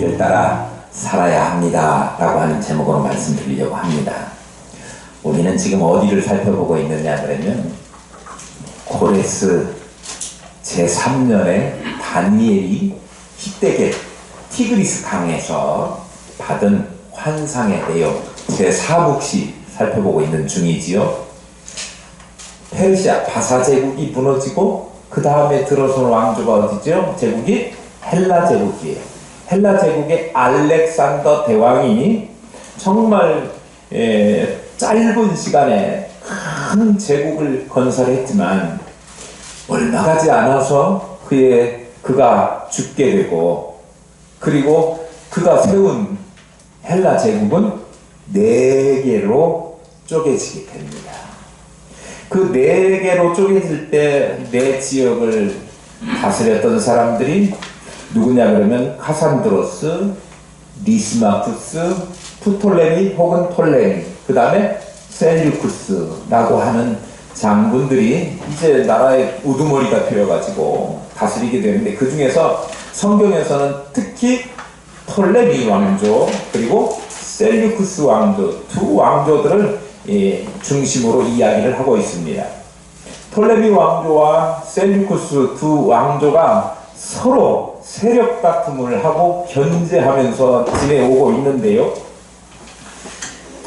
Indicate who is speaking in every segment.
Speaker 1: 계획을 따라 살아야 합니다 라고 하는 제목으로 말씀드리려고 합니다. 우리는 지금 어디를 살펴보고 있느냐 그러면 고레스 제3년에 다니엘이 히데겔 티그리스 강에서 받은 환상의 내용 제4국시 살펴보고 있는 중이지요. 페르시아 바사 제국이 무너지고 그 다음에 들어선 왕조가 어디죠? 제국이 헬라 제국이에요. 헬라 제국의 알렉산더 대왕이 정말 짧은 시간에 큰 제국을 건설했지만 얼마 가지 않아서 그가 죽게 되고, 그리고 그가 세운 헬라 제국은 4개로 쪼개지게 됩니다. 그 4개로 쪼개질 때 4지역을 다스렸던 사람들이 누구냐 그러면 카산드로스, 리시마쿠스, 프톨레미 혹은 톨레미, 그 다음에 셀류쿠스라고 하는 장군들이 이제 나라의 우두머리가 되어가지고 다스리게 되는데, 그 중에서 성경에서는 특히 톨레미 왕조 그리고 셀류쿠스 왕조 두 왕조들을 중심으로 이야기를 하고 있습니다. 톨레미 왕조와 셀류쿠스 두 왕조가 서로 세력 다툼을 하고 견제하면서 지내오고 있는데요.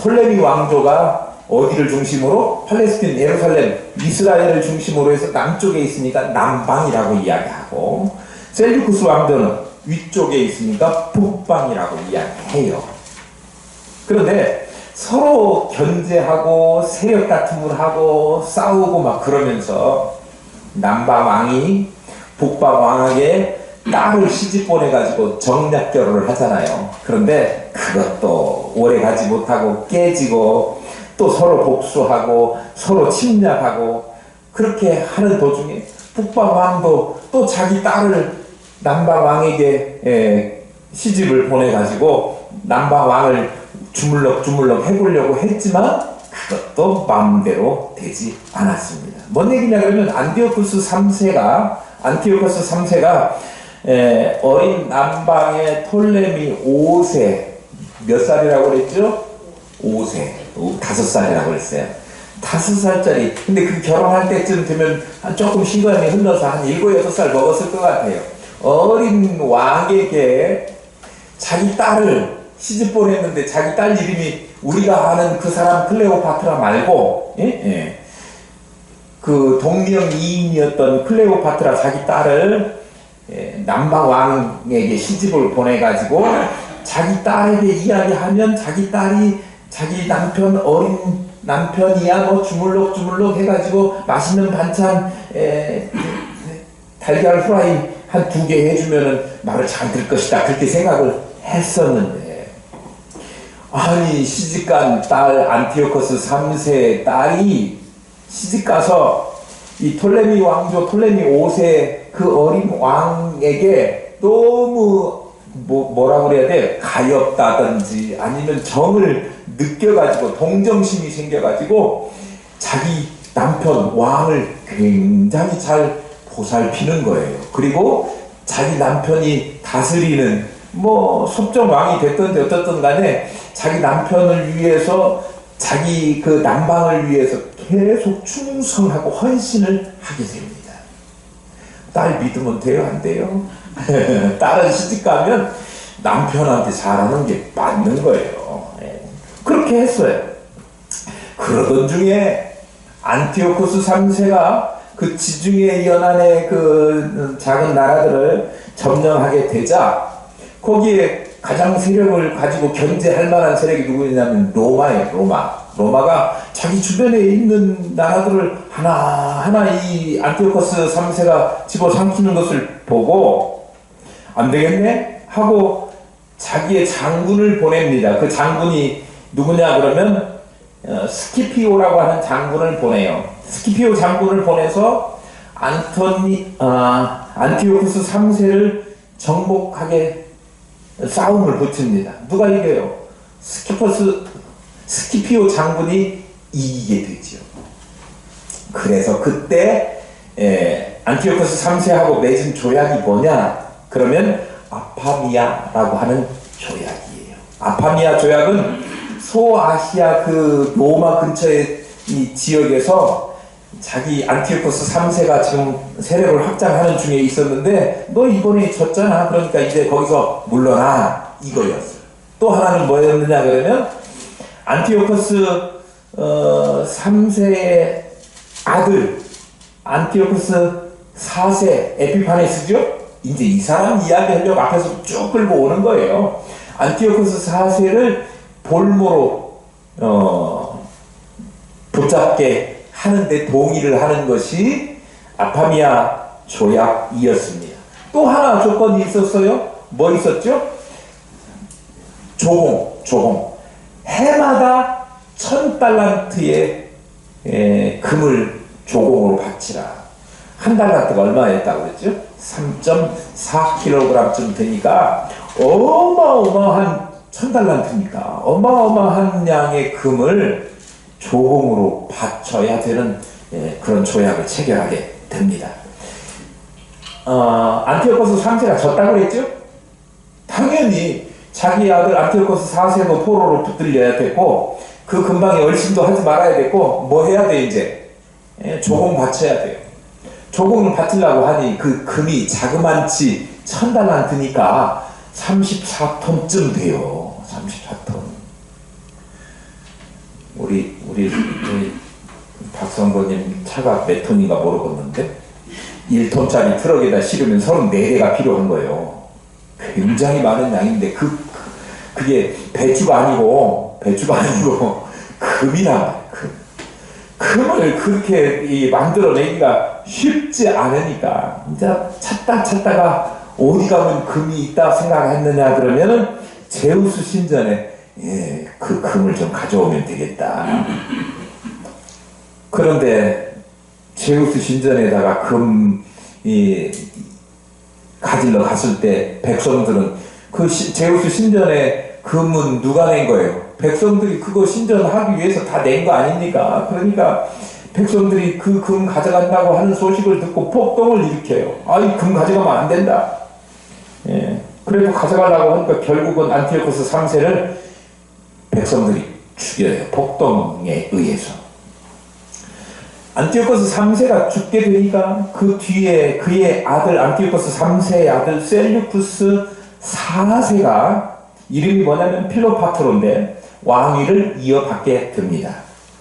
Speaker 1: 톨레미 왕조가 어디를 중심으로? 팔레스틴, 예루살렘, 이스라엘을 중심으로 해서 남쪽에 있으니까 남방이라고 이야기하고, 셀류쿠스 왕조는 위쪽에 있으니까 북방이라고 이야기해요. 그런데 서로 견제하고 세력 다툼을 하고 싸우고 막 그러면서 남방 왕이 북방 왕에게 딸을 시집 보내가지고 정략 결혼을 하잖아요. 그런데 그것도 오래 가지 못하고 깨지고 또 서로 복수하고 서로 침략하고 그렇게 하는 도중에 북방 왕도 또 자기 딸을 남방 왕에게 시집을 보내가지고 남방 왕을 주물럭 해보려고 했지만 그것도 마음대로 되지 않았습니다. 뭔 얘기냐 그러면 안티오쿠스 3세가 어린 남방의 톨레미 5세, 몇 살이라고 그랬죠? 5세, 5살이라고 그랬어요. 5살짜리. 근데 그 결혼할 때쯤 되면 조금 시간이 흘러서 한 7, 6살 먹었을 것 같아요. 어린 왕에게 자기 딸을 시집 보냈는데, 자기 딸 이름이 우리가 아는 그 사람 클레오파트라 말고, 그 동명이인이었던 클레오파트라 자기 딸을 남방 왕에게 시집을 보내가지고 자기 딸에게 이야기하면 자기 딸이 자기 남편, 어린 남편이야 뭐 주물럭 해가지고 맛있는 반찬 달걀 후라이 한 2개 해주면은 말을 잘 들을 것이다, 그렇게 생각을 했었는데, 아니 시집간 딸 안티오코스 3세 딸이 시집가서 이 톨레미 왕조 톨레미 5세 그 어린 왕에게 너무 뭐라고 그래야 돼? 가엾다든지 아니면 정을 느껴가지고 동정심이 생겨가지고 자기 남편 왕을 굉장히 잘 보살피는 거예요. 그리고 자기 남편이 다스리는 뭐 섭정왕이 됐든지 어떻든 간에 자기 남편을 위해서 자기 그 남방을 위해서 계속 충성하고 헌신을 하게 됩니다. 딸 믿으면 돼요? 안 돼요? 딸은 시집가면 남편한테 잘하는 게 맞는 거예요. 그렇게 했어요. 그러던 중에 안티오쿠스 3세가 그 지중해 연안의 그 작은 나라들을 점령하게 되자 거기에 가장 세력을 가지고 견제할 만한 세력이 누구냐면 로마예요. 로마가 자기 주변에 있는 나라들을 하나하나 이 안티오코스 3세가 집어삼키는 것을 보고 안 되겠네 하고 자기의 장군을 보냅니다. 그 장군이 누구냐 그러면 스키피오라고 하는 장군을 보내요. 스키피오 장군을 보내서 안티오쿠스 3세를 정복하게 싸움을 붙입니다. 누가 이겨요? 스키피오 장군이 이기게 되죠. 그래서 그때 안티오쿠스 3세하고 맺은 조약이 뭐냐? 그러면 아파미아라고 하는 조약이에요. 아파미아 조약은 소아시아 그 로마 근처의 이 지역에서 자기 안티오코스 3세가 지금 세력을 확장하는 중에 있었는데 너 이번에 졌잖아. 그러니까 이제 거기서 물러나 이거였어요. 또 하나는 뭐였느냐 그러면 안티오코스 3세의 아들 안티오코스 4세 에피파네스죠. 이제 이 사람 이야기하려고 앞에서 쭉 끌고 오는 거예요. 안티오코스 4세를 볼모로 붙잡게 하는데 동의를 하는 것이 아파미아 조약이었습니다. 또 하나 조건이 있었어요. 뭐 있었죠? 조공. 해마다 1000달란트의 금을 조공으로 바치라. 한 달란트가 얼마였다고 그랬죠? 3.4kg쯤 되니까 어마어마한 1000달란트니까 어마어마한 양의 금을 조공으로 바쳐야 되는 그런 조약을 체결하게 됩니다. 안티오코스 3세가 졌다고 그랬죠? 당연히 자기 아들 안티오코스 4세도 포로로 붙들려야 됐고 그 근방에 얼씬도 하지 말아야 됐고 뭐 해야 돼 이제? 조공 바쳐야 돼요. 조공을 바치려고 하니 그 금이 자그만치 1000달란트니까 34톤쯤 돼요. 34톤. 우리 박선거님 차가 몇 톤인가 모르겠는데 1톤짜리 트럭에다 실으면 34대가 필요한 거예요. 굉장히 많은 양인데 그게 배추가 아니고 금이란 말이에요. 금을 그렇게 만들어내기가 쉽지 않으니까 이제 찾다가 어디 가면 금이 있다 생각했느냐 그러면은 제우스 신전에 그 금을 좀 가져오면 되겠다. 그런데 제우스 신전에다가 금이 가지러 갔을 때 백성들은 그 제우스 신전에 금은 누가 낸 거예요? 백성들이 그거 신전하기 위해서 다 낸 거 아닙니까? 그러니까 백성들이 그 금 가져간다고 하는 소식을 듣고 폭동을 일으켜요. 이 금 가져가면 안 된다. 그래도 가져가려고 하니까 결국은 안티오코스 3세를 백성들이 죽여요. 폭동에 의해서. 안티오코스 3세가 죽게 되니까 그 뒤에 그의 아들 안티오코스 3세의 아들 셀류쿠스 4세가 이름이 뭐냐면 필로파트로인데 왕위를 이어받게 됩니다.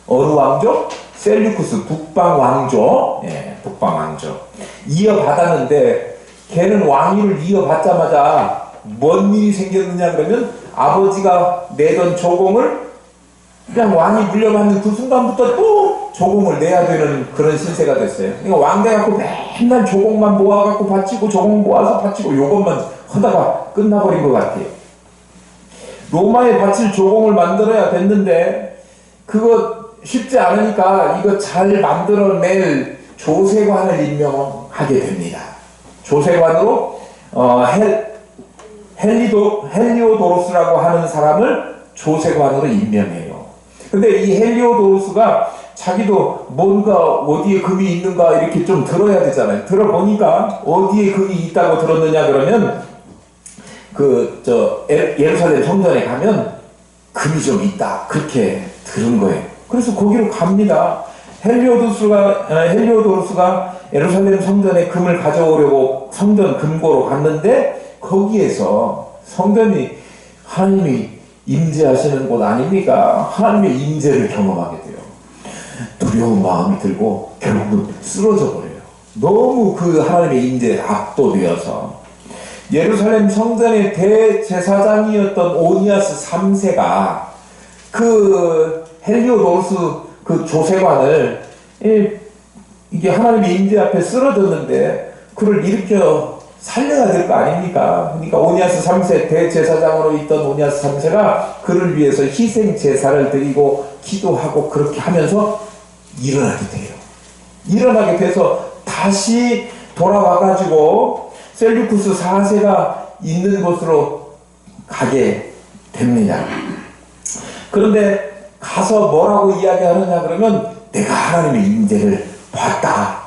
Speaker 1: 어느 왕조? 셀류쿠스 북방왕조. 북방왕조. 이어받았는데 걔는 왕위를 이어받자마자 뭔 일이 생겼느냐 그러면 아버지가 내던 조공을 그냥 왕이 물려받는 그 순간부터 또 조공을 내야 되는 그런 신세가 됐어요. 그러니까 왕 돼갖고 맨날 조공만 모아갖고 바치고 조공 모아서 바치고 요것만 하다가 끝나버린 것 같아요. 로마에 바칠 조공을 만들어야 됐는데 그거 쉽지 않으니까 이거 잘 만들어낼 조세관을 임명하게 됩니다. 조세관으로 헬리오도로스라고 하는 사람을 조세관으로 임명해요. 근데 이 헬리오도로스가 자기도 뭔가 어디에 금이 있는가 이렇게 좀 들어야 되잖아요. 들어보니까 어디에 금이 있다고 들었느냐 그러면 예루살렘 성전에 가면 금이 좀 있다 그렇게 들은 거예요. 그래서 거기로 갑니다. 헬리오도로스가 예루살렘 성전에 금을 가져오려고 성전 금고로 갔는데 거기에서 성전이 하나님이 임재하시는 곳 아닙니까? 하나님의 임재를 경험하게 돼요. 두려운 마음이 들고 결국은 쓰러져 버려요. 너무 그 하나님의 임재에 압도되어서 예루살렘 성전의 대제사장이었던 오니아스 3세가 그 헬리오도로스 그 조세관을 이게 하나님의 임재 앞에 쓰러졌는데 그를 일으켜 살려야 될 거 아닙니까? 그러니까 오니아스 3세 대제사장으로 있던 오니아스 3세가 그를 위해서 희생 제사를 드리고 기도하고 그렇게 하면서 일어나게 돼요. 일어나게 돼서 다시 돌아와가지고 셀류쿠스 4세가 있는 곳으로 가게 됩니다. 그런데 가서 뭐라고 이야기하느냐 그러면 내가 하나님의 임재를 봤다.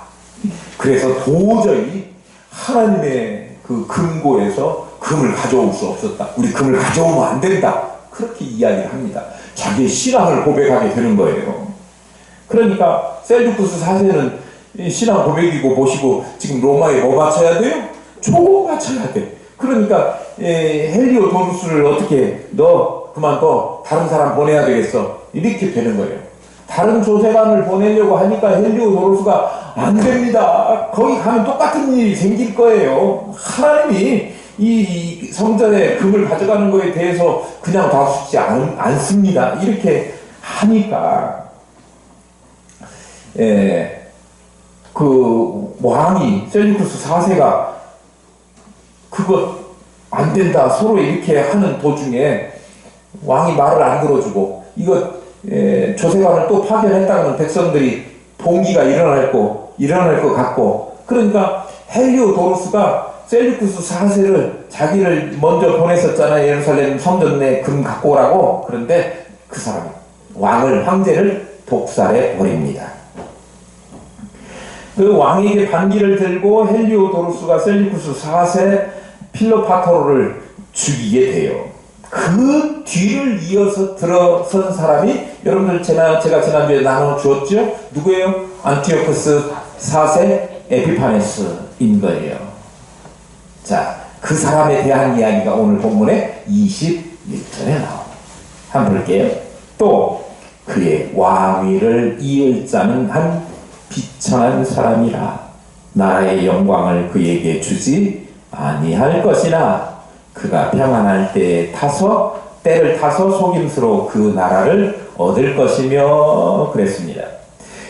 Speaker 1: 그래서 도저히 하나님의 그 금고에서 금을 가져올 수 없었다. 우리 금을 가져오면 안 된다. 그렇게 이야기를 합니다. 자기의 신앙을 고백하게 되는 거예요. 그러니까 셀주쿠스 4세는 신앙 고백이고 보시고 지금 로마에 뭐 바쳐야 돼요? 조 바쳐야 돼. 그러니까 헬리오도루스를 어떻게 너 그만둬 다른 사람 보내야 되겠어 이렇게 되는 거예요. 다른 조세관을 보내려고 하니까 헬리오도루스가 안 됩니다. 거기 가면 똑같은 일이 생길 거예요. 하나님이 이 성전에 금을 가져가는 거에 대해서 그냥 놔두지 않습니다. 이렇게 하니까 그 왕이 셀주쿠스 4세가 그거 안 된다 서로 이렇게 하는 도중에 왕이 말을 안 들어주고 이거 조세관을 또 파견했다면 백성들이 봉기가 일어날 것 같고 그러니까 헬리오도루스가 셀주쿠스 4세를 자기를 먼저 보냈었잖아요. 예루살렘 성전 내 금 갖고 오라고. 그런데 그 사람 황제를 독살해 버립니다. 그 왕에게 반기를 들고 헬리오도루스가 셀주쿠스 4세 필로파토르를 죽이게 돼요. 그 뒤를 이어서 들어선 사람이 여러분들 제가 지난주에 나눠주었죠? 누구예요? 안티오코스 4세 에피파네스인 거예요. 자, 그 사람에 대한 이야기가 오늘 본문의 21절에 나옵니다. 한번 볼게요. 또 그의 왕위를 이을 자는 한 비천한 사람이라 나라의 영광을 그에게 주지 아니할 것이나 그가 평안할 때를 타서 속임수로 그 나라를 얻을 것이며 그랬습니다.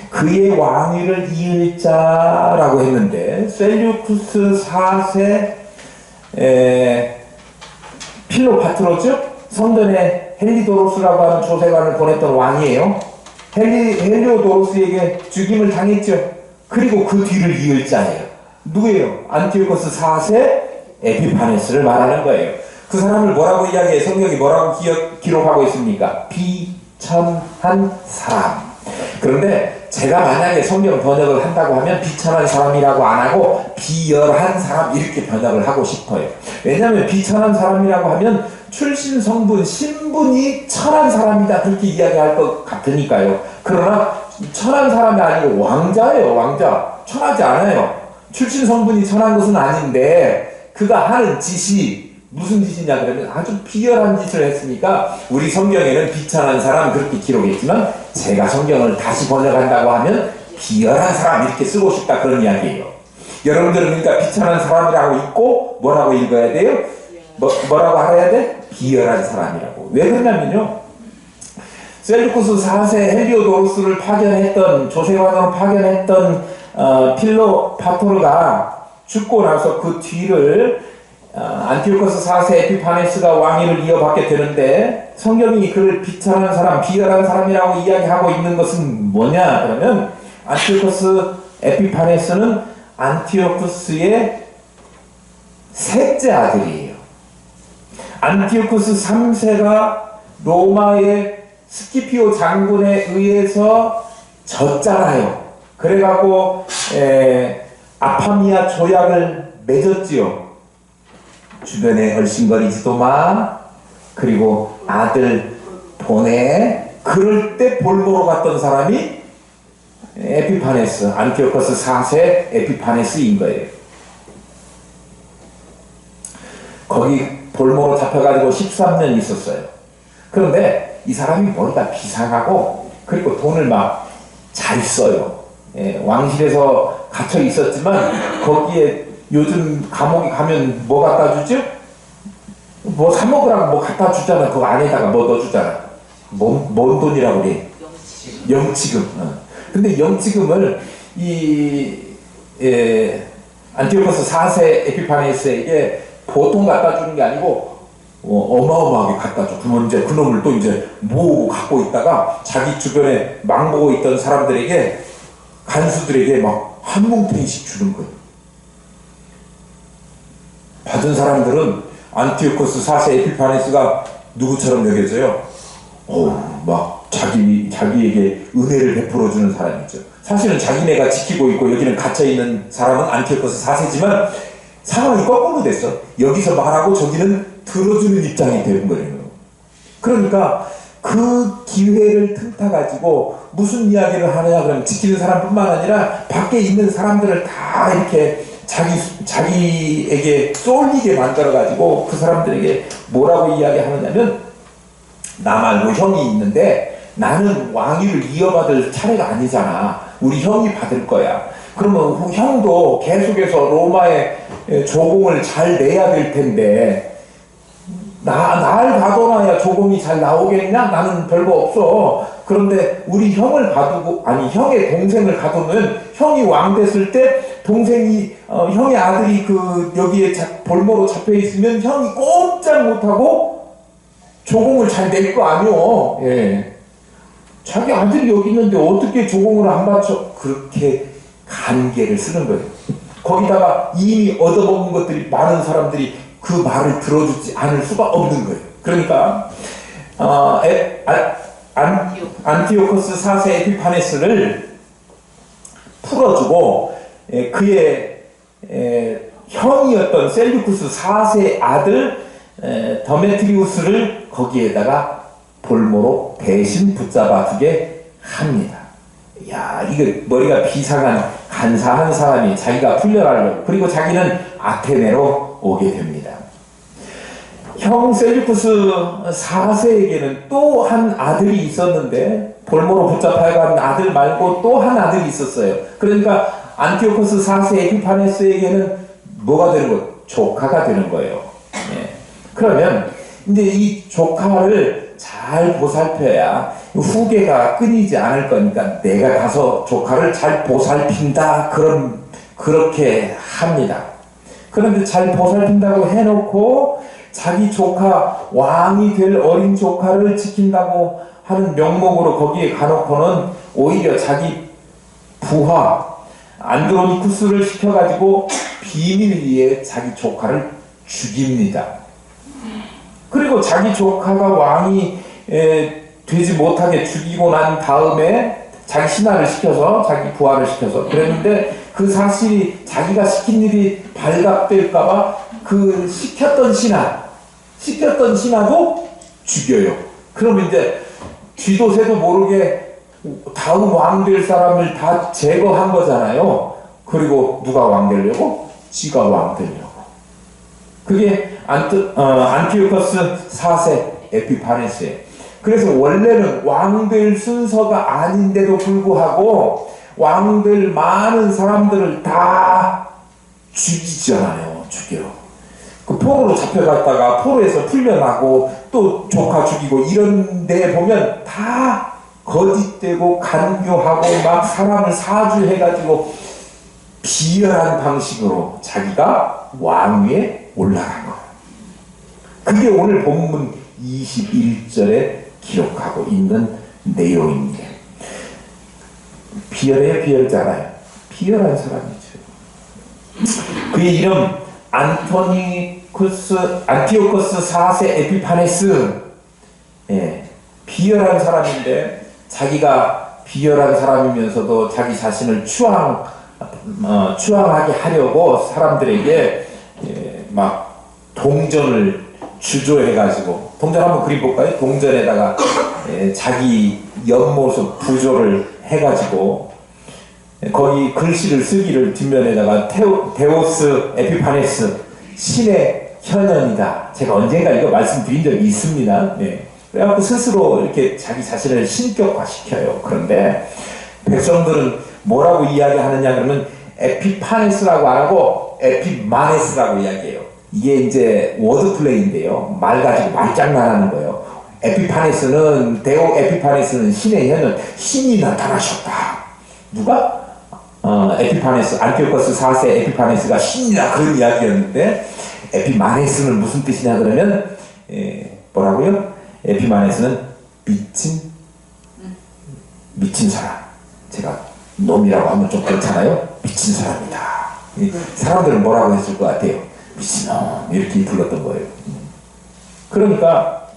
Speaker 1: 그의 왕위를 이을 자라고 했는데 셀주쿠스 4세 필로파트로죠? 성전에 헬리도로스라고 하는 조세관을 보냈던 왕이에요. 헬리오도로스에게 죽임을 당했죠. 그리고 그 뒤를 이을 자예요. 누구예요? 안티오코스 4세 에피파네스를 말하는 거예요. 그 사람을 뭐라고 이야기해? 성경이 뭐라고 기록하고 있습니까? 비천한 사람. 그런데 제가 만약에 성경 번역을 한다고 하면 비천한 사람이라고 안 하고 비열한 사람 이렇게 번역을 하고 싶어요. 왜냐하면 비천한 사람이라고 하면 출신 성분 신분이 천한 사람이다 그렇게 이야기할 것 같으니까요. 그러나 천한 사람이 아니고 왕자예요. 왕자. 천하지 않아요. 출신 성분이 천한 것은 아닌데 그가 하는 짓이 무슨 짓이냐 그러면 아주 비열한 짓을 했으니까 우리 성경에는 비천한 사람 그렇게 기록했지만 제가 성경을 다시 번역한다고 하면 비열한 사람 이렇게 쓰고 싶다 그런 이야기예요. 여러분들은 그러니까 비천한 사람이라고 읽고 뭐라고 읽어야 돼요? 뭐라고 알아야 돼? 비열한 사람이라고. 왜 그러냐면요. 셀주쿠스 4세 헬리오도루스를 조세관으로 파견했던 필로파토르가 죽고 나서 그 뒤를 안티오코스 4세 에피파네스가 왕위를 이어받게 되는데 성경이 그를 비천한 사람, 비열한 사람이라고 이야기하고 있는 것은 뭐냐 그러면 안티오코스 에피파네스는 안티오코스의 셋째 아들이에요. 안티오코스 3세가 로마의 스키피오 장군에 의해서 졌잖아요. 그래가지고 아파미아 조약을 맺었지요. 주변에 얼씬거리지도 마. 그리고 아들 보내. 그럴 때 볼모로 갔던 사람이 에피파네스, 안티오코스 4세 에피파네스인 거예요. 거기 볼모로 잡혀가지고 13년 있었어요. 그런데 이 사람이 머리가 비상하고 그리고 돈을 막 잘 써요. 왕실에서 갇혀 있었지만 거기에 요즘 감옥에 가면 뭐 갖다 주죠? 뭐 사 먹으라고 뭐 갖다 주잖아. 그거 안에다가 뭐 넣어주잖아. 뭔 돈이라고 그래? 영치금. 근데 영치금을 안티오코스 4세 에피파네스에게 보통 갖다 주는 게 아니고 어마어마하게 갖다 줘. 그러면 이제 그놈을 또 이제 모으고 갖고 있다가 자기 주변에 망보고 있던 사람들에게 간수들에게 막 한 뭉탱이씩 주는 거예요. 받은 사람들은 안티오코스 4세 에피파네스가 누구처럼 여겨져요? 막 자기에게 은혜를 베풀어주는 사람이죠. 사실은 자기네가 지키고 있고 여기는 갇혀있는 사람은 안티오코스 4세지만 상황이 거꾸로 됐어. 여기서 말하고 저기는 들어주는 입장이 되는 거예요. 그러니까 그 기회를 틈타가지고 무슨 이야기를 하느냐 그러면 지키는 사람뿐만 아니라 밖에 있는 사람들을 다 이렇게 자기에게 쏠리게 만들어가지고 그 사람들에게 뭐라고 이야기하느냐면, 나 말고 형이 있는데 나는 왕위를 이어받을 차례가 아니잖아. 우리 형이 받을 거야. 그러면 형도 계속해서 로마의 조공을 잘 내야 될 텐데, 날 가둬놔야 조공이 잘 나오겠냐? 나는 별거 없어. 그런데 우리 형을 가두고, 아니 형의 동생을 가두면 형이 왕 됐을 때 동생이 형의 아들이 여기에 볼모로 잡혀 있으면 형이 꼼짝 못하고 조공을 잘 낼 거 아니오. 예. 자기 아들이 여기 있는데 어떻게 조공을 안 받쳐? 그렇게 간계를 쓰는 거예요. 거기다가 이미 얻어먹은 것들이 많은 사람들이 그 말을 들어주지 않을 수가 없는 거예요. 그러니까 안티오코스 4세 에피파네스를 풀어주고 그의 형이었던 셀류쿠스 4세 아들 더메트리우스를 거기에다가 볼모로 대신 붙잡아 두게 합니다. 야, 이거 머리가 비상한 간사한 사람이 자기가 풀려나려고, 그리고 자기는 아테네로 오게 됩니다. 형 셀류쿠스 4세에게는 또 한 아들이 있었는데, 볼모로 붙잡아간 아들 말고 또 한 아들이 있었어요. 그러니까 안티오코스 4세 에피파네스에게는 뭐가 되는 거예요? 조카가 되는 거예요. 예. 그러면 이제 이 조카를 잘 보살펴야 후계가 끊이지 않을 거니까 내가 가서 조카를 잘 보살핀다, 그렇게 합니다. 그런데 잘 보살핀다고 해놓고 자기 조카, 왕이 될 어린 조카를 지킨다고 하는 명목으로 거기에 가놓고는 오히려 자기 부하 안드로니쿠스를 시켜가지고 비밀리에 자기 조카를 죽입니다. 그리고 자기 조카가 왕이 되지 못하게 죽이고 난 다음에 자기 신하를 시켜서, 자기 부하를 시켜서 그랬는데, 그 사실이 자기가 시킨 일이 발각될까봐 그 시켰던 신하도 죽여요. 그러면 이제 쥐도 새도 모르게 다음 왕 될 사람을 다 제거한 거잖아요. 그리고 누가 왕 되려고? 지가 왕 되려고. 그게 안티오코스 4세 에피파네스예요. 그래서 원래는 왕 될 순서가 아닌데도 불구하고 왕 될 많은 사람들을 다 죽이잖아요. 죽여. 그 포로로 잡혀갔다가 포로에서 풀려나고 또 조카 죽이고 이런 데 보면 다 거짓되고 간교하고 막 사람을 사주해가지고 비열한 방식으로 자기가 왕위에 올라간 거예요. 그게 오늘 본문 21절에 기록하고 있는 내용입니다. 비열해요, 비열하지 않아요? 비열한 사람이죠. 그의 이름 안티오코스 4세 에피파네스. 예, 비열한 사람인데 자기가 비열한 사람이면서도 자기 자신을 추앙하게 하려고 사람들에게 막 동전을 주조해가지고, 동전 한번 그려볼까요? 동전에다가 자기 옆모습 부조를 해가지고 거기 글씨를 쓰기를 뒷면에다가 데오스 에피파네스, 신의 현현이다. 제가 언젠가 이거 말씀드린 적이 있습니다. 네. 그래갖고 스스로 이렇게 자기 자신을 신격화시켜요. 그런데 백성들은 뭐라고 이야기하느냐 그러면 에피파네스라고 안 하고 에피마네스라고 이야기해요. 이게 이제 워드플레이인데요. 말 가지고 말장난하는 거예요. 에피파네스는, 데오 에피파네스는 신의 현현, 신이 나타나셨다. 누가? 에피파네스, 안티오코스 4세 에피파네스가 신이다, 그런 이야기였는데, 에피마네스는 무슨 뜻이냐 그러면 뭐라고요? 에피마네스는 미친 사람. 제가 놈이라고 하면 좀 그렇잖아요. 미친 사람이다. 사람들은 뭐라고 했을 것 같아요? 미친놈, 이렇게 불렀던 거예요. 그러니까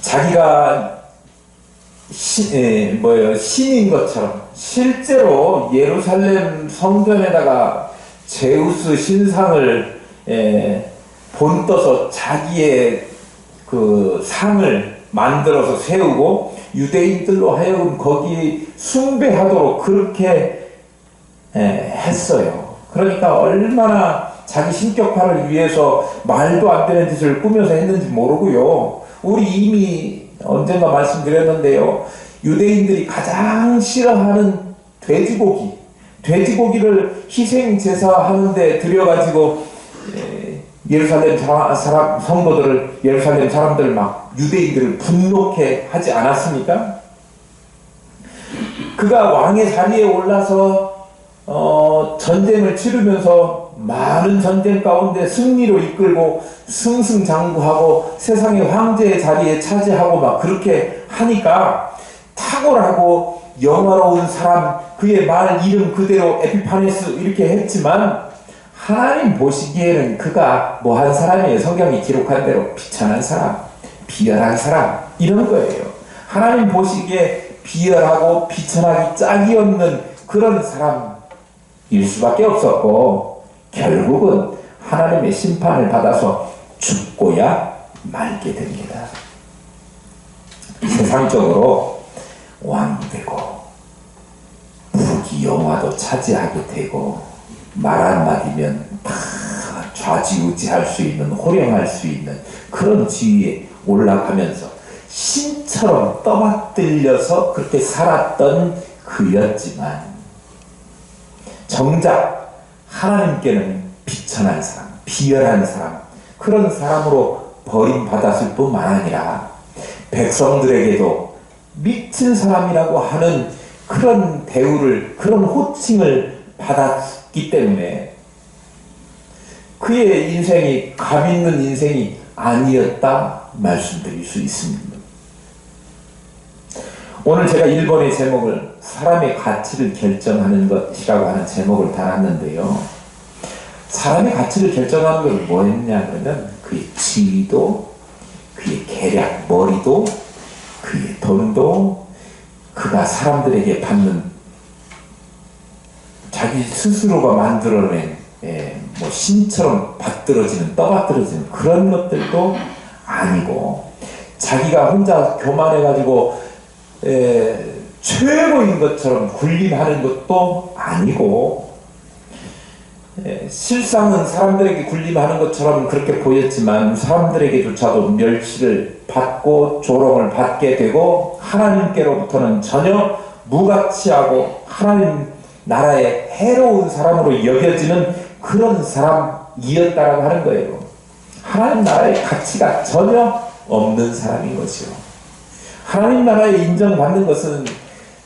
Speaker 1: 자기가 신인 것처럼 실제로 예루살렘 성전에다가 제우스 신상을 본떠서 자기의 그 상을 만들어서 세우고 유대인들로 하여금 거기 숭배하도록 그렇게 했어요. 그러니까 얼마나 자기 신격화를 위해서 말도 안 되는 짓을 꾸며서 했는지 모르고요. 우리 이미 언젠가 말씀드렸는데요. 유대인들이 가장 싫어하는 돼지고기를 희생 제사하는데 들여가지고 예루살렘 성도들을 예루살렘 사람들 막 유대인들을 분노케 하지 않았습니까? 그가 왕의 자리에 올라서 전쟁을 치르면서 많은 전쟁 가운데 승리로 이끌고 승승장구하고 세상의 황제의 자리에 차지하고 막 그렇게 하니까 탁월하고 영화로운 사람, 그의 말 이름 그대로 에피파네스 이렇게 했지만 하나님 보시기에는 그가 뭐한 사람이에요? 성경이 기록한 대로 비천한 사람, 비열한 사람 이런 거예요. 하나님 보시기에 비열하고 비천하기 짝이 없는 그런 사람일 수밖에 없었고 결국은 하나님의 심판을 받아서 죽고야 말게 됩니다. 세상적으로 왕이 되고 부귀 영화도 차지하게 되고 말 한마디면 다 좌지우지할 수 있는, 호령할 수 있는 그런 지위에 올라가면서 신처럼 떠받들려서 그렇게 살았던 그였지만 정작 하나님께는 비천한 사람, 비열한 사람, 그런 사람으로 버림받았을 뿐만 아니라 백성들에게도 미친 사람이라고 하는 그런 대우를, 그런 호칭을 받았기 때문에 그의 인생이 감 있는 인생이 아니었다 말씀드릴 수 있습니다. 오늘 제가 1번의 제목을 사람의 가치를 결정하는 것이라고 하는 제목을 달았는데요. 사람의 가치를 결정하는 것은 뭐였냐 그러면 그의 지위도, 그의 계략, 머리도, 그의 돈도, 그가 사람들에게 받는 자기 스스로가 만들어낸 뭐 신처럼 떠받들어지는 그런 것들도 아니고 자기가 혼자 교만해가지고 최고인 것처럼 군림하는 것도 아니고 실상은 사람들에게 군림하는 것처럼 그렇게 보였지만 사람들에게조차도 멸시를 받고 조롱을 받게 되고 하나님께로부터는 전혀 무가치하고 하나님 나라의 해로운 사람으로 여겨지는 그런 사람이었다라고 하는 거예요. 하나님 나라의 가치가 전혀 없는 사람인 것이요. 하나님 나라에 인정받는 것은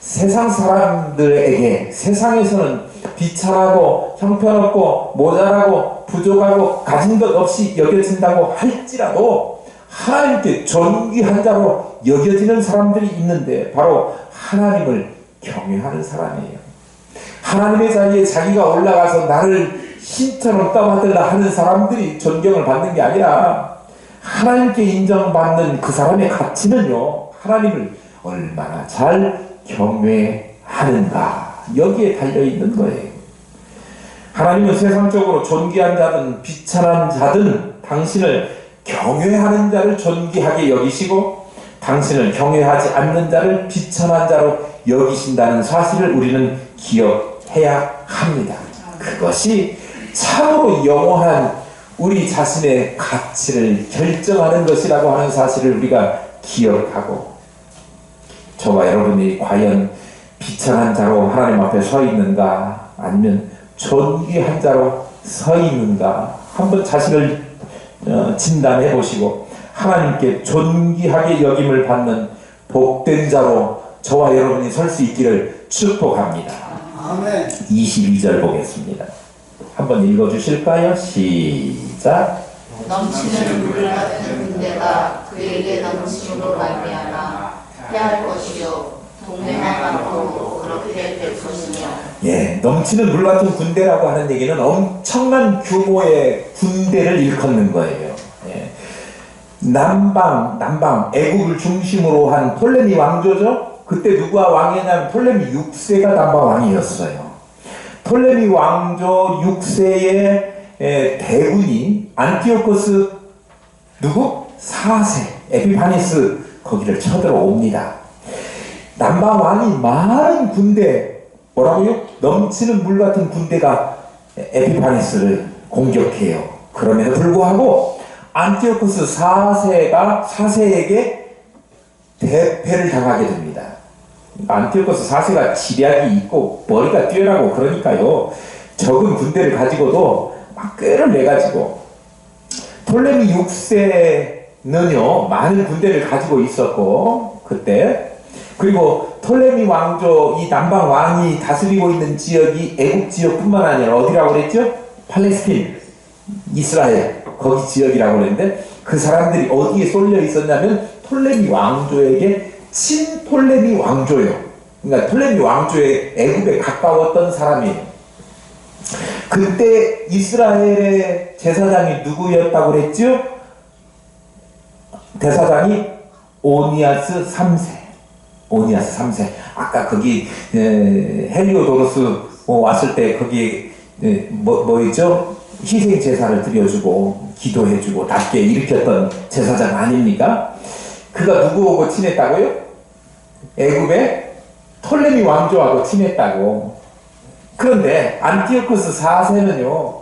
Speaker 1: 세상 사람들에게 세상에서는 비참하고 형편없고 모자라고 부족하고 가진 것 없이 여겨진다고 할지라도 하나님께 존귀한 자로 여겨지는 사람들이 있는데 바로 하나님을 경외하는 사람이에요. 하나님의 자리에 자기가 올라가서 나를 신처럼 떠받들라 하는 사람들이 존경을 받는 게 아니라 하나님께 인정받는 그 사람의 가치는요, 하나님을 얼마나 잘 경외하는가 여기에 달려있는 거예요. 하나님은 세상적으로 존귀한 자든 비천한 자든 당신을 경외하는 자를 존귀하게 여기시고 당신을 경외하지 않는 자를 비천한 자로 여기신다는 사실을 우리는 기억해야 합니다. 그것이 참으로 영원한 우리 자신의 가치를 결정하는 것이라고 하는 사실을 우리가 기억하고 저와 여러분이 과연 비천한 자로 하나님 앞에 서 있는가 아니면 존귀한 자로 서 있는가 한번 자신을 진단해 보시고 하나님께 존귀하게 여김을 받는 복된 자로 저와 여러분이 설 수 있기를 축복합니다.
Speaker 2: 아멘.
Speaker 1: 22절 보겠습니다. 한번 읽어주실까요? 시작.
Speaker 3: 넘치는 물 같은 군대가 그에게 넘침으로 말미암아 패할 것이요 동네만 많고 그렇게 될 것이며.
Speaker 1: 예, 넘치는 물 같은 군대라고 하는 얘기는 엄청난 규모의 군대를 일컫는 거예요. 예. 남방 애국을 중심으로 한 톨레미 왕조죠. 그때 누가 왕이냐면 톨레미 6세가 남방 왕이었어요. 톨레미 왕조 6세의 대군이 안티오코스 누구? 4세 에피파네스 거기를 쳐들어옵니다. 남방 왕이 많은 군대, 뭐라고요? 넘치는 물 같은 군대가 에피파네스를 공격해요. 그럼에도 불구하고 안티오코스 4세에게 대패를 당하게 됩니다. 안티오코스 4세가 지략이 있고 머리가 뛰어나고 그러니까요, 적은 군대를 가지고도 막 꾀를 내가지고, 톨레미 6세는요 많은 군대를 가지고 있었고 그때, 그리고 톨레미 왕조 이 남방 왕이 다스리고 있는 지역이 애국 지역뿐만 아니라 어디라고 그랬죠? 팔레스틴, 이스라엘 거기 지역이라고 그랬는데, 그 사람들이 어디에 쏠려 있었냐면 톨레미 왕조에게 친톨레미 왕조예요. 그러니까 톨레미 왕조의 애국에 가까웠던 사람이에요. 그때 이스라엘의 제사장이 누구였다고 그랬죠? 대사장이 오니아스 3세. 오니아스 3세. 아까 거기 헬리오도로스 왔을 때 거기에 뭐였죠? 희생 제사를 드려주고 기도해주고 답게 일으켰던 제사장 아닙니까? 그가 누구하고 친했다고요? 애굽의 톨레미 왕조하고 친했다고. 그런데 안티오코스 4세는요,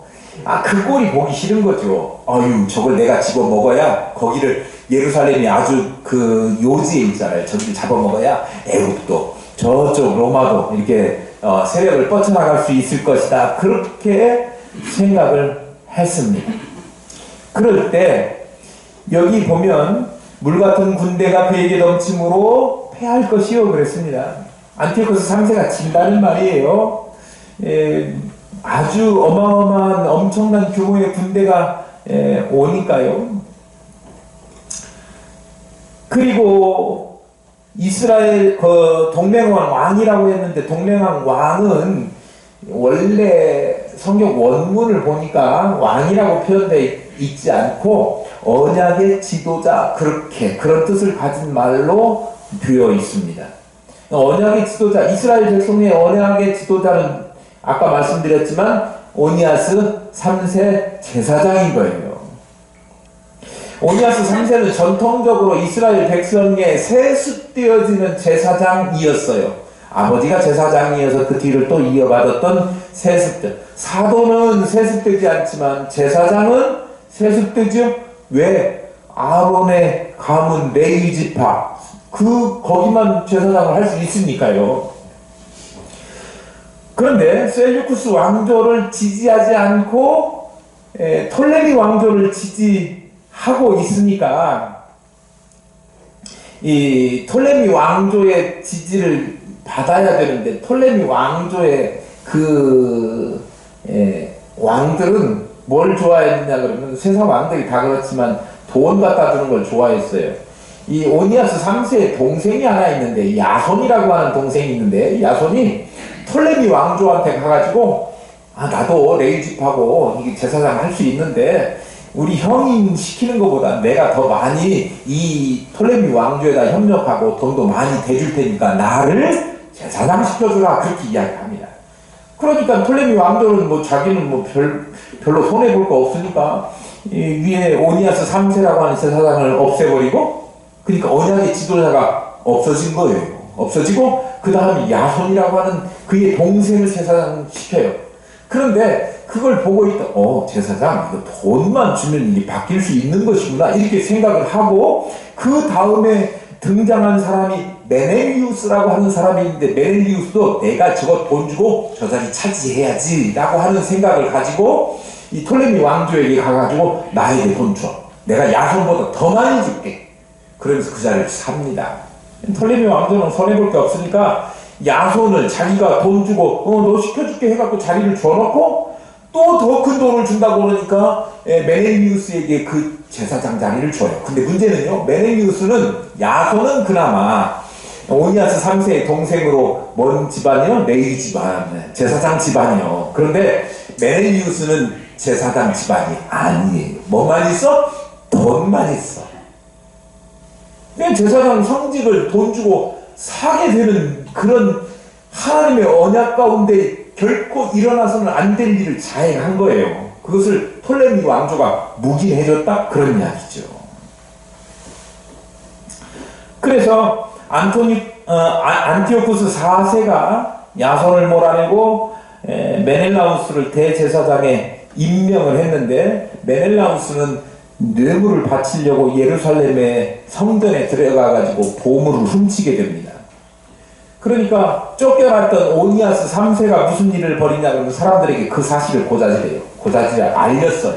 Speaker 1: 그 꼴이 보기 싫은 거죠. 아유, 저걸 내가 집어먹어야 거기를, 예루살렘이 아주 그 요지에 있잖아요. 저기를 잡아먹어야 애굽도 저쪽 로마도 이렇게 세력을 뻗쳐나갈 수 있을 것이다. 그렇게 생각을 했습니다. 그럴 때 여기 보면 물 같은 군대가 그에게 넘침으로 패할 것이요 그랬습니다. 안티오코스 3세가 진다는 말이에요. 아주 어마어마한 엄청난 규모의 군대가 오니까요. 그리고 이스라엘 그 동맹왕 왕이라고 했는데, 동맹왕 왕은 원래 성경 원문을 보니까 왕이라고 표현되어 있지 않고 언약의 지도자, 그런 뜻을 가진 말로 되어 있습니다. 언약의 지도자, 이스라엘 백성의 언약의 지도자는 아까 말씀드렸지만 오니아스 3세 제사장인 거예요. 오니아스 3세는 전통적으로 이스라엘 백성의 세습되어지는 제사장이었어요. 아버지가 제사장이어서 그 뒤를 또 이어받았던 세습자. 사도는 세습되지 않지만 제사장은 세습되죠. 왜? 아론의 가문 레위 지파, 거기만 제사장을 할 수 있으니까요. 그런데 셀류쿠스 왕조를 지지하지 않고 톨레미 왕조를 지지하고 있으니까, 이 톨레미 왕조의 지지를 받아야 되는데, 톨레미 왕조의 왕들은 뭘 좋아했냐 그러면, 세상 왕들이 다 그렇지만 돈 갖다 주는 걸 좋아했어요. 이 오니아스 3세의 동생이 하나 있는데, 야손이라고 하는 동생이 있는데, 야손이 톨레미 왕조한테 가가지고, 나도 레위 집하고 이게 제사장 할 수 있는데 우리 형이 시키는 것보다 내가 더 많이 이 톨레미 왕조에다 협력하고 돈도 많이 대줄 테니까 나를 제사장 시켜주라, 그렇게 이야기합니다. 그러니까 톨레미 왕조는 자기는 별로 손해볼 거 없으니까 위에 오니아스 3세라고 하는 제사장을 없애버리고, 그러니까 언약의 지도자가 없어진 거예요. 없어지고 그 다음에 야손이라고 하는 그의 동생을 제사장 시켜요. 그런데 그걸 보고 있다, 제사장 이거 돈만 주면 이게 바뀔 수 있는 것이구나, 이렇게 생각을 하고, 그 다음에 등장한 사람이 메넬리우스라고 하는 사람이 있는데, 메넬리우스도 내가 저거 돈 주고 저 자리 차지해야지 라고 하는 생각을 가지고 이 톨레미 왕조에게 가가지고 나에게 돈 줘, 내가 야손보다 더 많이 줄게, 그러면서 그 자리를 삽니다. 톨레미 왕조는 손해볼 게 없으니까 야손을 자기가 돈 주고 너 시켜줄게 해갖고 자리를 줘놓고, 또 더 큰 돈을 준다고 그러니까 메넬리우스에게 그 제사장 자리를 줘요. 근데 문제는요, 메넬리우스는, 야손은 그나마 오니아스 3세의 동생으로 뭔 집안이요? 레위 집안, 제사장 집안이요. 그런데 메넬리우스는 제사장 집안이 아니에요. 뭐만 있어? 돈만 있어. 제사장 성직을 돈 주고 사게 되는 그런 하나님의 언약 가운데 결코 일어나서는 안 될 일을 자행한 거예요. 그것을 톨레미 왕조가 묵인해줬다? 그런 이야기죠. 그래서 안티오쿠스 4세가 야손을 몰아내고 메넬라우스를 대제사장에 임명을 했는데, 메넬라우스는 뇌물을 바치려고 예루살렘의 성전에 들어가가지고 보물을 훔치게 됩니다. 그러니까 쫓겨났던 오니아스 3세가 무슨 일을 벌이냐 그러면 사람들에게 그 사실을 고자질해요. 알렸어.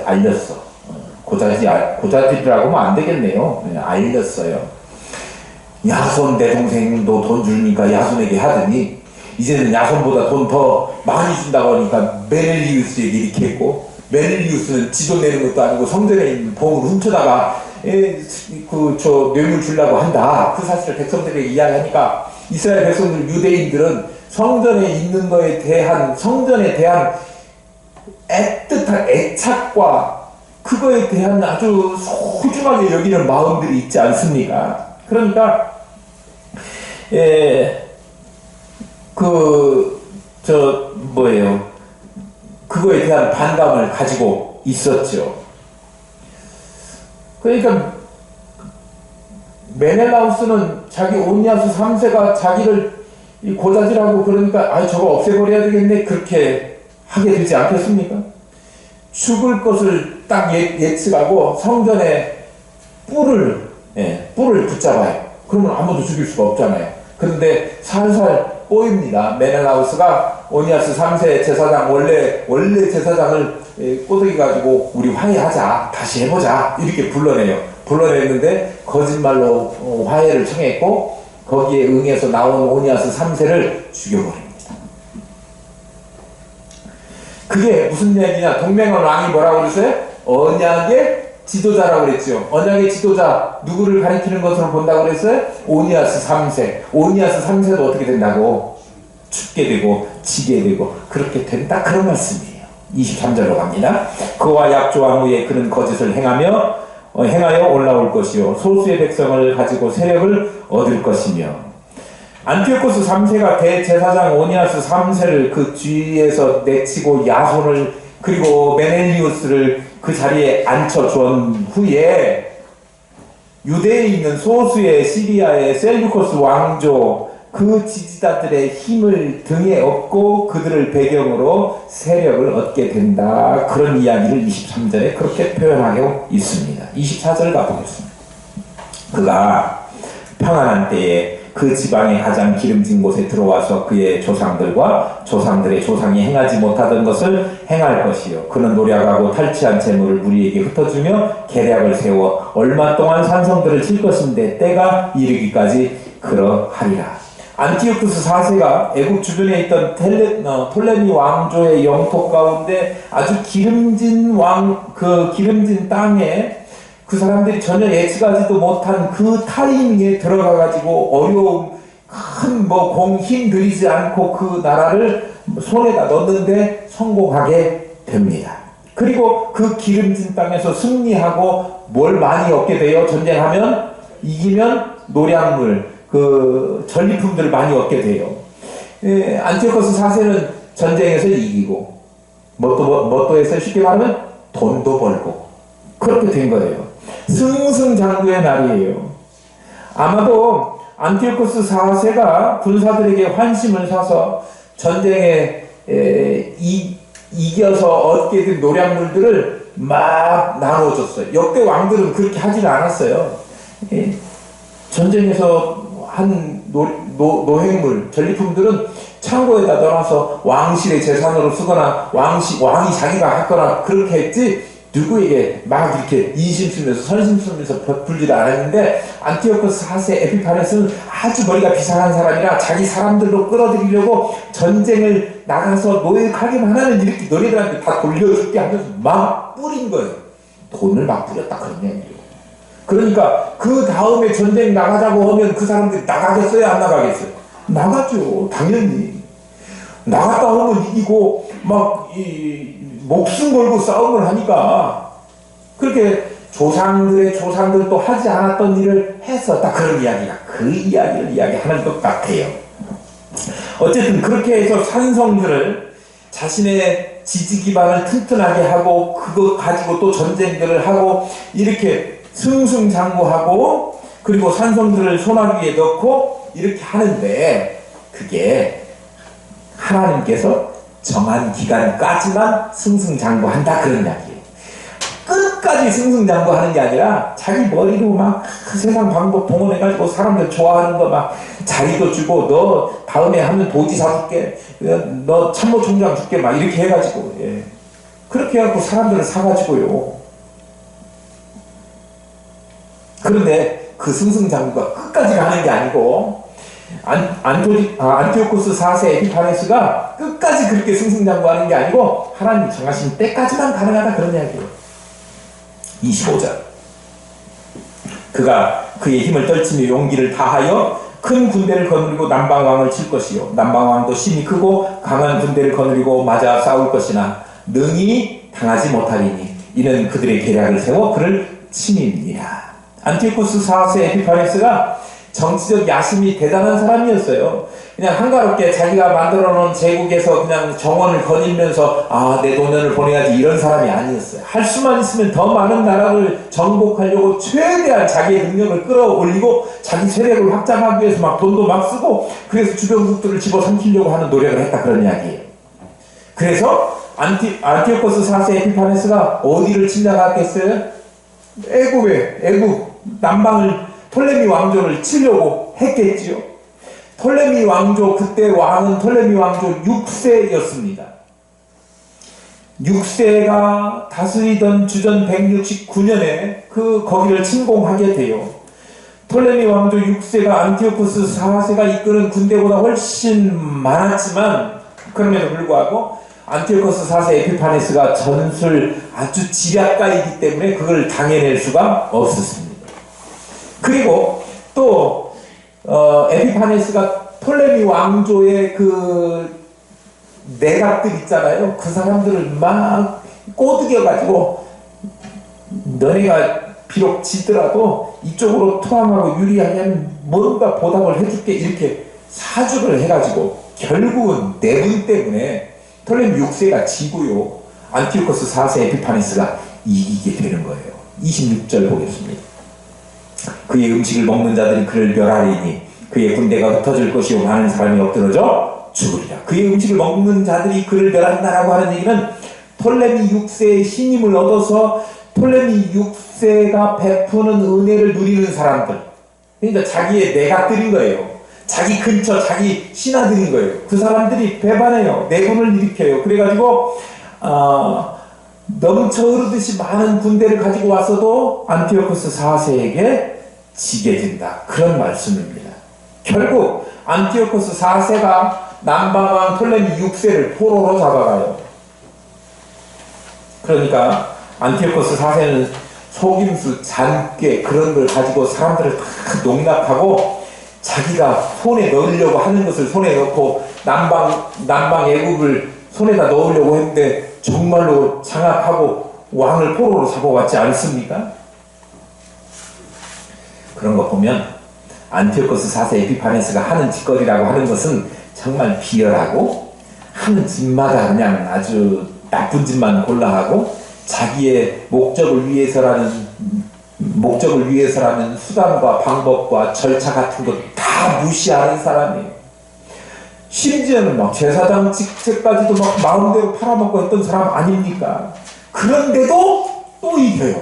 Speaker 1: 고자질이라고 하면 안 되겠네요. 알렸어요. 야손 내 동생도 돈 주니까 야손에게 하더니 이제는 야손보다 돈 더 많이 준다고 하니까 메넬리우스에게 이렇게 했고, 메넬리우스는 지도 내는 것도 아니고 성전에 있는 보물을 훔쳐다가 뇌물 주려고 한다. 그 사실을 백성들에게 이야기하니까 이스라엘 백성들, 유대인들은 성전에 있는 거에 대한, 성전에 대한 애틋한 애착과 그거에 대한 아주 소중하게 여기는 마음들이 있지 않습니까? 그러니까 그거에 대한 반감을 가지고 있었죠. 그러니까 메넬라우스는 자기 오니아스 3세가 자기를 고자질하고 그러니까 저거 없애버려야 되겠네, 그렇게 하게 되지 않겠습니까? 죽을 것을 딱 예측하고 성전에 뿔을 붙잡아요. 그러면 아무도 죽일 수가 없잖아요. 그런데 살살 꼬입니다. 메넬라우스가 오니아스 3세 제사장, 원래 제사장을 꼬드기 가지고 우리 화해하자, 다시 해보자, 이렇게 불러냈는데 거짓말로 화해를 청했고, 거기에 응해서 나온 오니아스 3세를 죽여버립니다. 그게 무슨 얘기냐? 동맹원 왕이 뭐라고 그랬어요? 언약의 지도자라고 그랬죠. 언약의 지도자, 누구를 가리키는 것으로 본다고 그랬어요? 오니아스 3세. 오니아스 3세도 어떻게 된다고? 죽게 되고 지게 되고 그렇게 된다, 그런 말씀이에요. 23절로 갑니다. 그와 약조한 후에 그는 거짓을 행하여 올라올 것이요 소수의 백성을 가지고 세력을 얻을 것이며, 안티오코스 3세가 대제사장 오니아스 3세를 그 뒤에서 내치고 야손을 그리고 메넬리우스를 그 자리에 앉혀준 후에 유대에 있는 소수의 시리아의 셀루코스 왕조 그 지지자들의 힘을 등에 업고 그들을 배경으로 세력을 얻게 된다, 그런 이야기를 23절에 그렇게 표현하고 있습니다. 24절 가보겠습니다. 그가 평안한 때에 그 지방의 가장 기름진 곳에 들어와서 그의 조상들과 조상들의 조상이 행하지 못하던 것을 행할 것이요 그는 노력하고 탈취한 재물을 무리에게 흩어주며 계략을 세워 얼마 동안 산성들을 칠 것인데 때가 이르기까지 그러하리라. 안티오쿠스 4세가 애국 주변에 있던 톨레미 왕조의 영토 가운데 아주 기름진 땅에 그 사람들이 전혀 예측하지도 못한 그 타이밍에 들어가가지고 어려움, 큰 힘 들이지 않고 그 나라를 손에다 넣는데 성공하게 됩니다. 그리고 그 기름진 땅에서 승리하고 뭘 많이 얻게 돼요? 전쟁하면, 이기면 노량물, 전리품들을 많이 얻게 돼요. 안티오코스 4세는 전쟁에서 이기고, 뭣도에서 쉽게 말하면 돈도 벌고, 그렇게 된 거예요. 승승장구의 날이에요. 아마도 안티오코스 4세가 군사들에게 환심을 사서 전쟁에 이겨서 얻게 된 노량물들을 막 나눠줬어요. 역대 왕들은 그렇게 하지는 않았어요. 전쟁에서 한 노획물, 전리품들은 창고에다 넣어놔서 왕실의 재산으로 쓰거나 왕이 자기가 갖거나 그렇게 했지, 누구에게 막 이렇게 인심 쓰면서 선심 쓰면서 베풀지를 않았는데, 안티오코스 4세 에피파네스는 아주 머리가 비상한 사람이라 자기 사람들로 끌어들이려고 전쟁을 나가서 노획하기만 하면 이렇게 너희들한테 다 돌려줄게 하면서 막 뿌린 거예요. 돈을 막 뿌렸다, 그런 얘기예요. 그러니까 그 다음에 전쟁 나가자고 하면 그 사람들이 나가겠어요, 안 나가겠어요? 나가죠, 당연히. 나갔다 오면 이기고 목숨 걸고 싸움을 하니까 그렇게 조상들의 조상들도 하지 않았던 일을 했었다, 그런 이야기가 그 이야기를 이야기하는 것 같아요. 어쨌든 그렇게 해서 산성들을 자신의 지지 기반을 튼튼하게 하고 그거 가지고 또 전쟁들을 하고 이렇게 승승장구하고 그리고 산성들을 소나기에 넣고 이렇게 하는데 그게 하나님께서 정한 기간까지만 승승장구한다 그런 이야기예요. 끝까지 승승장구하는 게 아니라 자기 머리로 막 세상 방법 동원해가지고 사람들 좋아하는 거 막 자리도 주고 너 다음에 하면 도지사 줄게 너 참모총장 줄게 막 이렇게 해가지고 그렇게 해갖고 사람들을 사가지고요. 그런데 그 승승장구가 끝까지 가는 게 아니고 안티오코스 4세 에피파네스가 끝까지 그렇게 승승장구하는 게 아니고 하나님 정하신 때까지만 가능하다 그런 이야기예요. 25절 그가 그의 힘을 떨치며 용기를 다하여 큰 군대를 거느리고 남방왕을 칠 것이요 남방왕도 힘이 크고 강한 군대를 거느리고 맞아 싸울 것이나 능히 당하지 못하리니 이는 그들의 계략을 세워 그를 침입니라. 안티오코스 4세 에피파네스가 정치적 야심이 대단한 사람이었어요. 그냥 한가롭게 자기가 만들어 놓은 제국에서 그냥 정원을 거닐면서 내 노년을 보내야지 이런 사람이 아니었어요. 할 수만 있으면 더 많은 나라를 정복하려고 최대한 자기의 능력을 끌어올리고 자기 세력을 확장하기 위해서 막 돈도 막 쓰고 그래서 주변국들을 집어삼키려고 하는 노력을 했다 그런 이야기예요. 그래서 안티오코스 4세 에피파네스가 어디를 침략하겠어요? 애굽 남방을 톨레미 왕조를 치려고 했겠지요. 톨레미 왕조 그때 왕은 톨레미 왕조 6세였습니다. 6세가 다스리던 주전 169년에 거기를 침공하게 돼요. 톨레미 왕조 6세가 안티오코스 4세가 이끄는 군대보다 훨씬 많았지만 그럼에도 불구하고 안티오코스 4세 에피파네스가 전술 아주 지략가이기 때문에 그걸 당해낼 수가 없었습니다. 그리고 또 에피파네스가 톨레미 왕조의 그 내각들 있잖아요. 그 사람들을 막 꼬드겨가지고 너네가 비록 지더라도 이쪽으로 투항하고 유리하면 뭔가 보답을 해줄게 이렇게 사주를 해가지고 결국은 내분 때문에 톨레미 6세가 지고요. 안티오코스 4세 에피파네스가 이기게 되는 거예요. 26절 보겠습니다. 그의 음식을 먹는 자들이 그를 멸하리니 그의 군대가 흩어질 것이요 많은 사람이 엎드러져 죽으리라. 그의 음식을 먹는 자들이 그를 멸한다라고 하는 얘기는 톨레미 6세의 신임을 얻어서 톨레미 6세가 베푸는 은혜를 누리는 사람들, 그러니까 자기의 내각들인 거예요. 자기 근처 자기 신하들인 거예요. 그 사람들이 배반해요. 내분을 일으켜요. 그래가지고 넘쳐 흐르듯이 많은 군대를 가지고 왔어도 안티오코스 4세에게 지게 된다. 그런 말씀입니다. 결국 안티오코스 4세가 남방왕 톨레미 6세를 포로로 잡아가요. 그러니까 안티오코스 4세는 속임수, 잔꾀 그런 걸 가지고 사람들을 다 농락하고 자기가 손에 넣으려고 하는 것을 손에 넣고 남방 애국을 손에다 넣으려고 했는데 정말로 장악하고 왕을 포로로 잡아왔지 않습니까? 그런 거 보면 안티오코스 4세 에피파네스가 하는 짓거리라고 하는 것은 정말 비열하고 하는 짓마다 그냥 아주 나쁜 짓만 골라하고 자기의 목적을 위해서라는 수단과 방법과 절차 같은 것 다 무시하는 사람이에요. 심지어는 막 제사장 직책까지도 막 마음대로 팔아먹고 했던 사람 아닙니까? 그런데도 또 이겨요.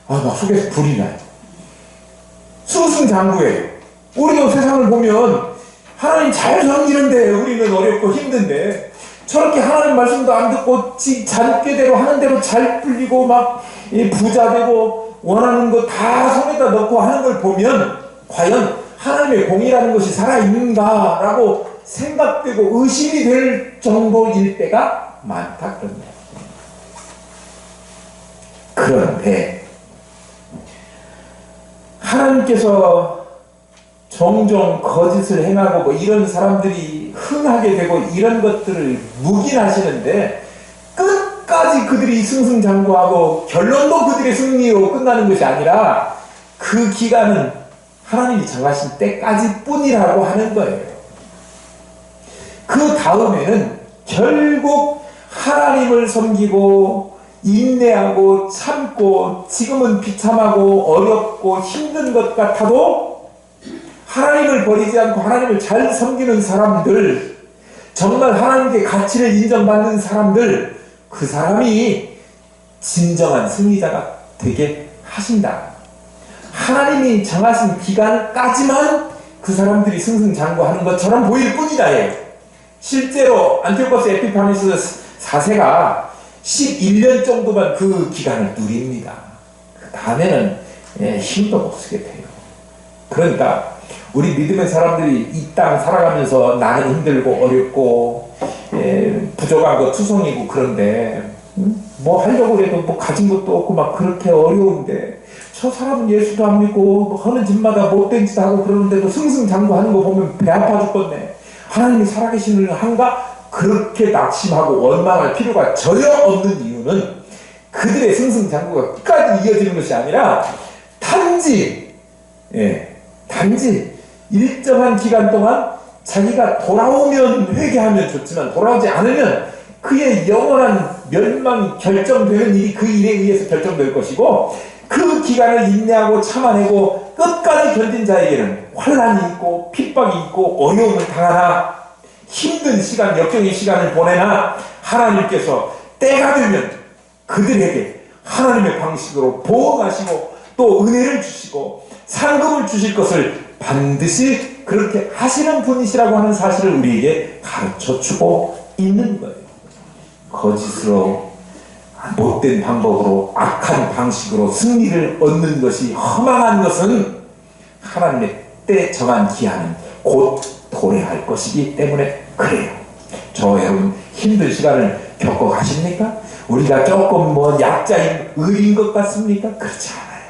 Speaker 1: 막 속에서 불이 나요. 승승장구예요. 우리도 세상을 보면 하나님 잘 섬기는데 우리는 어렵고 힘든데 저렇게 하나님 말씀도 안 듣고 잔꾀대로 하는 대로 잘 풀리고 막 부자 되고 원하는 거 다 손에다 넣고 하는 걸 보면 과연 하나님의 공이라는 것이 살아있는가라고 생각되고 의심이 될 정도일 때가 많다 그럽니다. 그런데 하나님께서 종종 거짓을 행하고 이런 사람들이 흥하게 되고 이런 것들을 묵인하시는데 끝까지 그들이 승승장구하고 결론도 그들의 승리로 끝나는 것이 아니라 그 기간은 하나님이 정하신 때까지 뿐이라고 하는 거예요. 그 다음에는 결국 하나님을 섬기고 인내하고 참고 지금은 비참하고 어렵고 힘든 것 같아도 하나님을 버리지 않고 하나님을 잘 섬기는 사람들, 정말 하나님께 가치를 인정받는 사람들, 그 사람이 진정한 승리자가 되게 하신다. 하나님이 정하신 기간까지만 그 사람들이 승승장구하는 것처럼 보일 뿐이다. 실제로 안티오코스 에피파네스 4세가 11년 정도만 그 기간을 누립니다. 그 다음에는 힘도 못 쓰게 돼요. 그러니까 우리 믿음의 사람들이 이 땅 살아가면서 나는 힘들고 어렵고 부족한 거 투성이고 그런데 뭐 하려고 해도 뭐 가진 것도 없고 막 그렇게 어려운데 저 사람은 예수도 안 믿고 뭐 하는 집마다 못된 짓 하고 그러는데도 승승장구하는 거 보면 배 아파 죽겠네. 하나님이 살아계시는 한가? 그렇게 낙심하고 원망할 필요가 전혀 없는 이유는 그들의 승승장구가 끝까지 이어지는 것이 아니라 단지 일정한 기간 동안 자기가 돌아오면 회개하면 좋지만 돌아오지 않으면 그의 영원한 멸망이 결정되는 일이 그 일에 의해서 결정될 것이고, 그 기간을 인내하고 참아내고 끝까지 견딘 자에게는 환난이 있고 핍박이 있고 어려움을 당하나 힘든 시간, 역경의 시간을 보내나 하나님께서 때가 되면 그들에게 하나님의 방식으로 보호하시고 또 은혜를 주시고 상급을 주실 것을 반드시 그렇게 하시는 분이시라고 하는 사실을 우리에게 가르쳐주고 있는 거예요. 거짓으로 못된 방법으로 악한 방식으로 승리를 얻는 것이 허망한 것은 하나님의 때 정한 기한은 곧 도래할 것이기 때문에 그래요. 저 여러분 힘든 시간을 겪어 가십니까? 우리가 조금 뭐 약자인 의인 것 같습니까? 그렇지 않아요.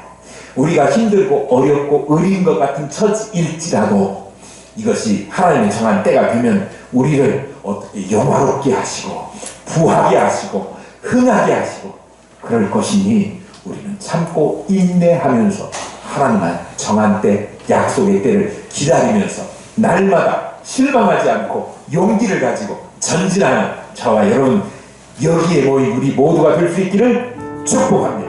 Speaker 1: 우리가 힘들고 어렵고 의인 것 같은 처지일지라도 이것이 하나님의 정한 때가 되면 우리를 어떻게 영화롭게 하시고 부하게 하시고 흥하게 하시고 그럴 것이니 우리는 참고 인내하면서 하나님의 정한 때, 약속의 때를 기다리면서 날마다 실망하지 않고 용기를 가지고 전진하는 저와 여러분 여기에 모인 우리 모두가 될 수 있기를 축복합니다.